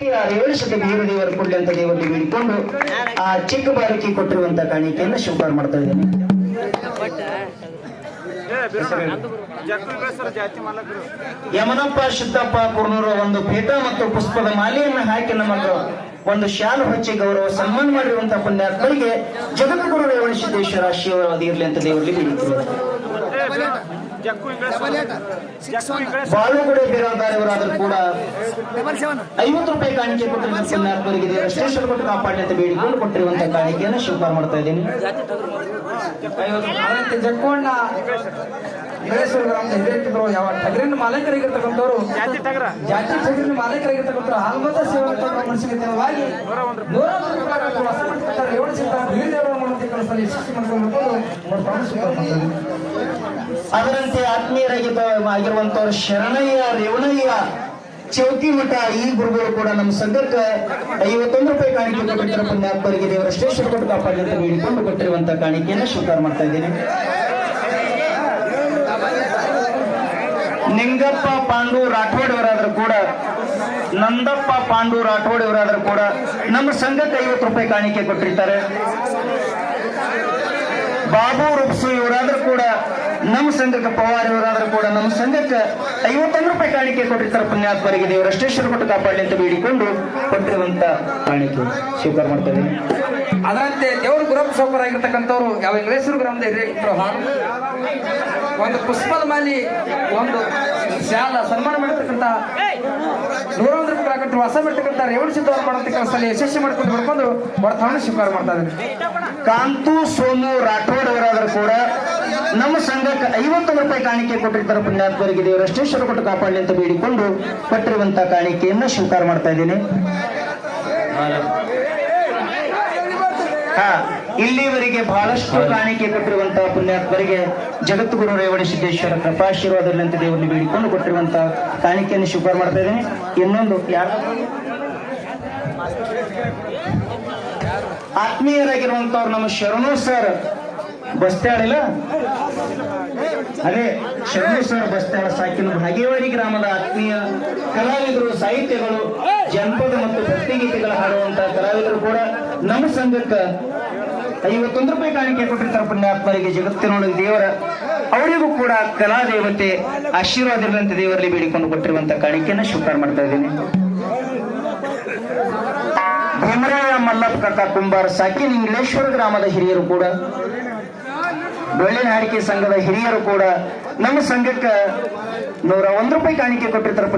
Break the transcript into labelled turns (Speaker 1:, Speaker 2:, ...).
Speaker 1: ರೇವಣಸಿದ್ಧ ಬೀರು ದೇವರ ಕೊಡ್ಲಿ ಅಂತ ದೇವರಲ್ಲಿ ಬೇಡಿಕೊಂಡು ಆ ಚಿಕ್ಕ ಬಾಲಕಿ ಕೊಟ್ಟಿರುವಂತ ಕಾಣಿಕೆಯನ್ನು ಸ್ವೀಕಾರ ಮಾಡ್ತಾ ಇದ್ದೇನೆ. ಯಮನಪ್ಪ ಸಿದ್ದಪ್ಪ ಕುರ್ನೂರು ಒಂದು ಪೀಠ ಮತ್ತು ಪುಷ್ಪದ ಮಾಲೆಯನ್ನು ಹಾಕಿ ನಮಗೆ ಒಂದು ಶಾಲು ಹಚ್ಚಿ ಗೌರವ ಸನ್ಮಾನ ಮಾಡಿರುವಂತಹ ಪುಣ್ಯಾತ್ಮರಿಗೆ ಜಗದ್ಗುರು ರೇವಣಸಿದ್ದೇಶ್ವರ ಆಶೀರ್ವಾದ ಇರಲಿ ಅಂತ ದೇವರಲ್ಲಿ ಬೇಡಿದ್ದೇವೆ. ಬಾಳುಗುಡೆ ಬೇರಾದವರಾದರೂ ಕೂಡ 50 ರೂಪಾಯಿ ಕಾಣಿಕೆ ಕೊಟ್ಟಿರುವ ಪುಣ್ಯಾತ್ಮರಿಗೆ ದೇವರ ಶ್ರೇಷ್ಠ ಕೊಟ್ಟು ಕಾಪಾಡಿ ಅಂತ ಬೇಡಿಕೊಂಡು ಕೊಟ್ಟಿರುವಂತಹ ಕಾಣಿಕೆಯನ್ನು ಸ್ವೀಕಾರ ಮಾಡ್ತಾ ಇದ್ದೀನಿ.
Speaker 2: ಜಕ್ಕೊಂಡ ಯಾವ ಟಗರಿನ ಮಾಲೀಕರಾಗಿರ್ತಕ್ಕಂಥವ್ರು ಜಾತಿ ಟಗರಿನ ಮಾಲೀಕರಾಗಿರ್ತಕ್ಕಂಥವ್ರು ಆಲ್ಮತ ಸೇವಾ ಮನಸ್ಸಿಗೆ
Speaker 1: ಅದರಂತೆ ಆತ್ಮೀಯರಾಗಿರುವಂತವ್ರು ಶರಣಯ್ಯ ರೇವಣಯ್ಯ ಚೌಕಿ ಮಠ ಈ ಗುರುಗಳು ಕೂಡ ನಮ್ಮ ಸಂಘಕ್ಕೆ 51 ರೂಪಾಯಿ ಕಾಣಿಕೆ ಕೊಟ್ಟಿರುವ ಪುಣ್ಯಾತ್ಮರಿಗೆ ದೇವರ ಶ್ರೇಷ್ಠ ಕೊಟ್ಟು ಕಾಪಾಡಿ ಅಂತ ಬೇಡಿಕೊಂಡು ಕೊಟ್ಟಿರುವಂತಹ ಕಾಣಿಕೆಯನ್ನು ಸ್ವೀಕಾರ ಮಾಡ್ತಾ ಇದ್ದೀನಿ. ನಿಂಗಪ್ಪ ಪಾಂಡು ರಾಠೋಡ್ ಅವರಾದ್ರೂ ಕೂಡ ನಂದಪ್ಪ ಪಾಂಡು ರಾಠೋಡ್ ಅವರಾದ್ರೂ ಕೂಡ ನಮ್ಮ ಸಂಘಕ್ಕೆ 50 ರೂಪಾಯಿ ಕಾಣಿಕೆ ಕೊಟ್ಟಿರ್ತಾರೆ. ಬಾಬು ರುಪ್ಸು ಇವರಾದ್ರೂ ಕೂಡ ನಮ್ಮ ಸಂಘಕ್ಕೆ ಪವಾರ್ ಇವರಾದ್ರೂ ಕೂಡ ನಮ್ಮ ಸಂಘಕ್ಕೆ 51 ರೂಪಾಯಿ ಕಾಣಿಕೆ ಕೊಟ್ಟಿರ್ತಾರೆ. ಪುಣ್ಯಾತ್ಮರಿಗೆ ದೇವರ ಶ್ರೇಷ್ಠ ಕೊಟ್ಟು ಕಾಪಾಡಲಿ ಅಂತ ಬೇಡಿಕೊಂಡು ಕೊಟ್ಟಿರುವಂತ ಕಾಣಿಕೆ ಸ್ವೀಕಾರ ಮಾಡ್ತಾ ಇದ್ದೀನಿ.
Speaker 2: ಅದರಂತೆ ದೇವರು ಗುರಂ ಸೌಕರ್ ಆಗಿರ್ತಕ್ಕಂಥವ್ರು ಯಾವ ಇಂಗ್ಲೇಶ್ವರ ಗ್ರಾಮದ ಹಿರಿಯರು ಒಂದು ಪುಷ್ಪದ ಮಾಲಿ ಒಂದು ಶಾಲ ಸನ್ಮಾನ ಮಾಡಿರ್ತಕ್ಕಂಥ 101 ರೂಪಾಯಿ ಹಾಕಿಟ್ಟು ಹೊಸ ಬಿಡ್ತಕ್ಕಂಥ ರೇವಣಸಿದ್ದವ್ರು ಮಾಡತಕ್ಕ ಸ್ಥಳ ಯಶಸ್ವಿ ಮಾಡ್ಕೊಂಡು ಬರ್ಕೊಂಡು ವರ್ತಮಾನ ಸ್ವೀಕಾರ ಮಾಡ್ತಾ ಇದ್ದಾರೆ.
Speaker 1: ಕಾಂತು ಸೋಮು ರಾಠೋಡ್ ಅವರಾದ್ರೂ ಕೂಡ ನಮ್ಮ ಸಂಘಕ್ಕೆ 51 ರೂಪಾಯಿ ಕಾಣಿಕೆ ಕೊಟ್ಟಿರ್ತಾರೆ. ಪುಣ್ಯಾತ್ಮರಿಗೆ ದೇವರ ಶ್ರೇಷ್ಠ ಕೊಟ್ಟು ಕಾಪಾಡಲಿ ಅಂತ ಬೇಡಿಕೊಂಡು ಕೊಟ್ಟಿರುವಂತಹ ಕಾಣಿಕೆಯನ್ನು ಸ್ವೀಕಾರ ಮಾಡ್ತಾ ಇದ್ದೀನಿ. ಇಲ್ಲಿವರೆಗೆ ಬಹಳಷ್ಟು ಕಾಣಿಕೆ ಕೊಟ್ಟಿರುವಂತಹ ಪುಣ್ಯಾತ್ಮರಿಗೆ ಜಗದ್ಗುರು ರೇವಣಸಿದ್ದೇಶ್ವರ ಕೃಪಾಶೀರ್ವಾದದಲ್ಲಿ ಅಂತ ದೇವರಲ್ಲಿ ಬೇಡಿಕೊಂಡು ಕೊಟ್ಟಿರುವಂತಹ ಕಾಣಿಕೆಯನ್ನು ಸ್ವೀಕಾರ ಮಾಡ್ತಾ ಇದ್ದೀನಿ. ಇನ್ನೊಂದು ಆತ್ಮೀಯರಾಗಿರುವಂತವ್ರು ನಮ್ಮ ಶರಣು ಸರ್ ಬಸ್ತಾಳಿಲ್ಲ ಅದೇ ಶರಣು ಸರ್ ಬಸ್ತಾಳ ಸಾಕಿನ ಭಾಗೇವಾಡಿ ಗ್ರಾಮದ ಆತ್ಮೀಯ ಕಲಾವಿದರು, ಸಾಹಿತ್ಯಗಳು, ಜನಪದ ಮತ್ತು ಭಕ್ತಿಗೀತೆಗಳು ಹಾಡುವಂತಹ ಕಲಾವಿದರು ಕೂಡ ನಮ್ಮ ಸಂಘಕ್ಕೆ 51 ರೂಪಾಯಿ ಕಾಣಿಕೆ ಕೊಟ್ಟಿರ್ತಾರೆ. ಪುಣ್ಯಾತ್ಮರಿಗೆ ಜಗತ್ತಿನೊಳಗೆ ದೇವರ ಅವರಿಗೂ ಕೂಡ ಕಲಾ ದೇವತೆ ಆಶೀರ್ವಾದ ಇರಲಂತೆ ದೇವರಲ್ಲಿ ಬೇಡಿಕೊಂಡು ಕೊಟ್ಟಿರುವಂತಹ ಕಾಣಿಕೆಯನ್ನು ಸ್ವೀಕಾರ ಮಾಡ್ತಾ ಇದ್ದೀನಿ. ಭೀಮರಾಯ ಮಲ್ಲಪ್ಪ ಕಾಕ ಕುಂಬಾರ್ ಸಾಕಿನ ಇಂಗ್ಲೇಶ್ವರ ಗ್ರಾಮದ ಹಿರಿಯರು ಕೂಡ, ಡೊಳ್ಳಿನ ಹಾಡಿಕೆ ಸಂಘದ ಹಿರಿಯರು ಕೂಡ ನಮ್ಮ ಸಂಘಕ್ಕೆ 101 ರೂಪಾಯಿ ಕಾಣಿಕೆ ಕೊಟ್ಟಿರ್ತಾರೆ.